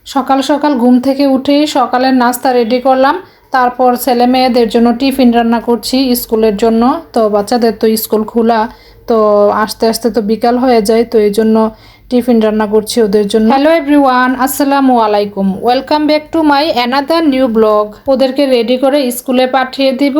সকাল সকাল ঘুম থেকে উঠেই সকালের নাস্তা রেডি করলাম। তারপর ছেলে মেয়েদের জন্য টিফিন রান্না করছি স্কুলের জন্য। তো বাচ্চাদের তো স্কুল খোলা, তো আস্তে আস্তে তো বিকাল হয়ে যায়, তো এই জন্য টিফিন রান্না করছি ওদের জন্য। হ্যালো এভরিওয়ান, আসসালামু আলাইকুম, welcome back to my another new blog. ওদেরকে রেডি করে স্কুলে পাঠিয়ে দিব,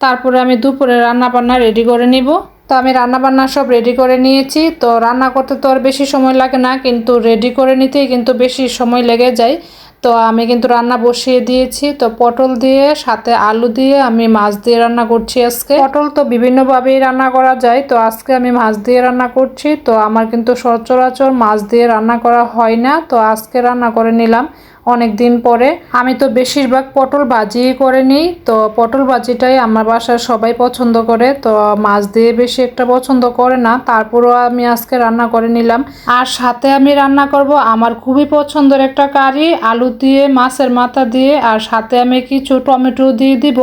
তারপরে আমি দুপুরে রান্না বান্না রেডি করে নিব। তো আমি রান্না বান্না সব রেডি করে নিয়েছি। তো রান্না করতে তো আর বেশি সময় লাগে না, কিন্তু রেডি করে নিতেই কিন্তু বেশি সময় লেগে যায়। তো আমি কিন্তু রান্না বসিয়ে দিয়েছি। তো পটল দিয়ে সাথে আলু দিয়ে আমি মাছ দিয়ে রান্না করছি আজকে। পটল তো বিভিন্নভাবেই রান্না করা যায়, তো আজকে আমি মাছ দিয়ে রান্না করছি। তো আমার কিন্তু সচরাচর মাছ দিয়ে রান্না করা হয় না, তো আজকে রান্না করে নিলাম অনেক দিন পরে। আমি তো বেশিরভাগ পটল ভাজিই করে নিই, তো পটল ভাজিটাই আমার বাসার সবাই পছন্দ করে, তো মাছ দিয়ে বেশি একটা পছন্দ করে না। তারপরও আমি আজকে রান্না করে নিলাম। আর সাথে আমি রান্না করব আমার খুবই পছন্দের একটা কারি, আলু দিয়ে মাছের মাথা দিয়ে, আর সাথে আমি কিছু টমেটো দিয়ে দিব।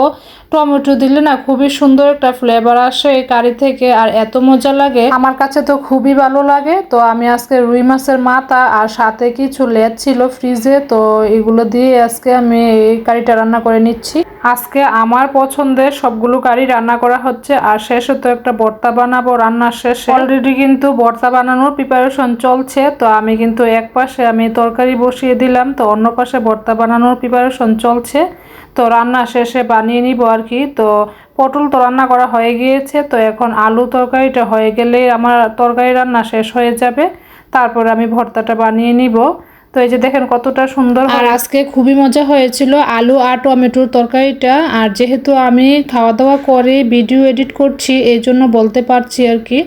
টমেটো দিলে না খুবই সুন্দর একটা ফ্লেভার আসে এই কারি থেকে, আর এত মজা লাগে, আমার কাছে তো খুবই ভালো লাগে। তো আমি আজকে রুই মাছের মাথা আর সাথে কিছু লেজ ছিল ফ্রিজে, তো এগুলো দিয়ে আজকে আমি এই কারিটা রান্না করে নিচ্ছি। আজকে আমার পছন্দের সবগুলো কারি রান্না করা হচ্ছে, আর শেষে তো একটা ভর্তা বানাবো রান্নার শেষে। অলরেডি কিন্তু ভর্তা বানানোর প্রিপারেশন চলছে, তো আমি কিন্তু এক পাশে আমি তরকারি বসিয়ে দিলাম, তো অন্য পাশে ভর্তা বানানোর প্রিপারেশন চলছে। তো রান্না শেষে বানিয়ে নিব আর কি। তো পটল তো রান্না করা হয়ে গিয়েছে, তো এখন আলু তরকারিটা হয়ে গেলে আমার তরকারি রান্না শেষ হয়ে যাবে, তারপর আমি ভর্তাটা বানিয়ে নিব। তো এই যে দেখেন কতটা সুন্দর। আর আজকে খুবই মজা হয়েছিল আলু আর টমেটোর তরকারিটা। আর যেহেতু আমি খাওয়া দাওয়া করে ভিডিও এডিট করছি, এই জন্য বলতে পারছি আর কি।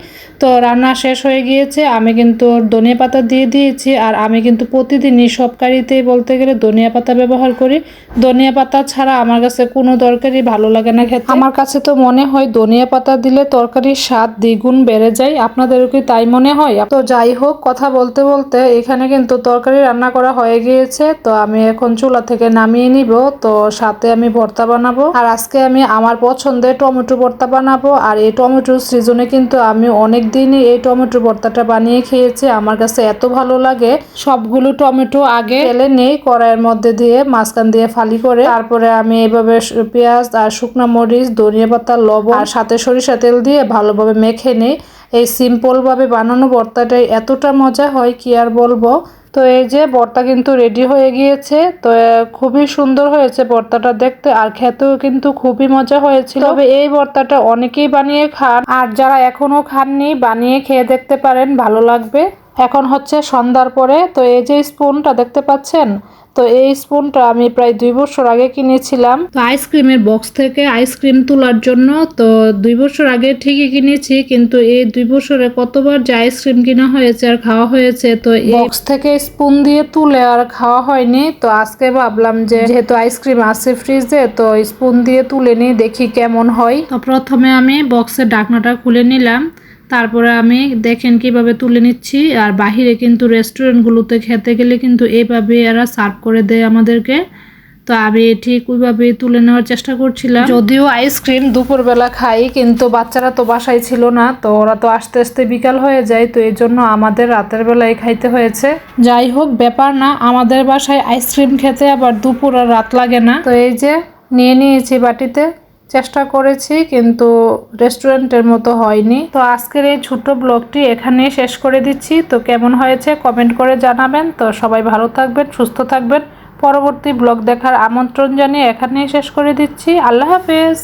তো রান্না শেষ হয়ে গিয়েছে, আমি কিন্তু ধনিয়া পাতা দিয়ে দিয়েছি। আর আমি কিন্তু প্রতিদিনই সব কারিতেই বলতে গেলে ধনিয়া পাতা ব্যবহার করি। ধনিয়া পাতা ছাড়া আমার কাছে কোনো তরকারি ভালো লাগে না খেতে। আমার কাছে তো মনে হয় ধনিয়া পাতা দিলে তরকারির স্বাদ দ্বিগুণ বেড়ে যায়। আপনাদেরও কি তাই মনে হয়? তো যাই হোক, কথা বলতে বলতে এখানে কিন্তু তরকারি রান্না করা হয়ে গিয়েছে, তো আমি এখন চুলা থেকে নামিয়ে নিব। তো সাথে আমি ভর্তা বানাবো, আর আজকে আমি আমার পছন্দের টমেটো ভর্তা বানাবো। আর এই টমেটো সিজনে কিন্তু আমি অনেক দিনই এই টমেটো ভর্তাটা বানিয়ে খেয়েছি, আমার কাছে এত ভালো লাগে। সবগুলো টমেটো আগে ফেলে নেই কড়াইয়ের মধ্যে দিয়ে, মাঝখান দিয়ে ফালি করে, তারপরে আমি এইভাবে পেঁয়াজ আর শুকনো মরিচ, ধনিয়া পাতা, লবণ আর সাথে সরিষা তেল দিয়ে ভালোভাবে মেখে নেই। এই সিম্পলভাবে বানানো ভর্তাটাই এতটা মজা হয় কি আর বলবো। তো এই যে ভর্তা কিন্তু রেডি হয়ে গিয়েছে। তো খুবই সুন্দর হয়েছে ভর্তাটা দেখতে, আর খেতেও কিন্তু খুবই মজা হয়েছিল। তবে এই ভর্তাটা অনেকেই বানিয়ে খান, আর যারা এখনো খাননি বানিয়ে খেয়ে দেখতে পারেন, ভালো লাগবে। এখন হচ্ছে সন্ধ্যার পরে। তো এই যে স্পুনটা দেখতে পাচ্ছেন, তো এই স্পুনটা আমি প্রায় 2 বছর আগে কিনেছিলাম। তো আইসক্রিমের বক্স থেকে আইসক্রিম তোলার জন্য। তো 2 বছর আগে ঠিকই কিনেছি, কিন্তু এই 2 বছরে কতবার যে আইসক্রিম কিনা হয়েছে আর খাওয়া হয়েছে, তো বক্স থেকে স্পুন দিয়ে তুলে আর খাওয়া হয়নি। তো আজকে ভাবলাম যে যেহেতু আইসক্রিম আছে ফ্রিজে, তো স্পুন দিয়ে তুলে নিই, দেখি কেমন হয়। তো প্রথমে আমি বক্সের ঢাকনাটা খুলে নিলাম, তারপরে আমি দেখেন কিভাবে তুলে নিচ্ছি। আর বাহিরে কিন্তু রেস্টুরেন্টগুলোতে খেতে গেলে কিন্তু এইভাবে এরা সার্ভ করে দেয় আমাদেরকে। তো আমি ঠিক ওইভাবে তুলে নেওয়ার চেষ্টা করছিলাম। যদিও আইসক্রিম দুপুরবেলা খাই, কিন্তু বাচ্চারা তো বাসায় ছিল না, তো ওরা তো আস্তে আস্তে বিকাল হয়ে যায়, তো এই জন্য আমাদের রাতের বেলায় খাইতে হয়েছে। যাই হোক, ব্যাপার না, আমাদের বাসায় আইসক্রিম খেতে আবার দুপুর আর রাত লাগে না। তো এই যে নিয়ে নিয়েছি বাটিতে, চেষ্টা করেছি কিন্তু রেস্টুরেন্টের মতো হয়নি। তো আজকের এই ছোট্ট ব্লগটি এখানে শেষ করে দিচ্ছি। তো কেমন হয়েছে কমেন্ট করে জানাবেন। তো সবাই ভালো থাকবেন, সুস্থ থাকবেন। পরবর্তী ব্লগ দেখার আমন্ত্রণ জানিয়ে এখানেই শেষ করে দিচ্ছি। আল্লাহ হাফেজ।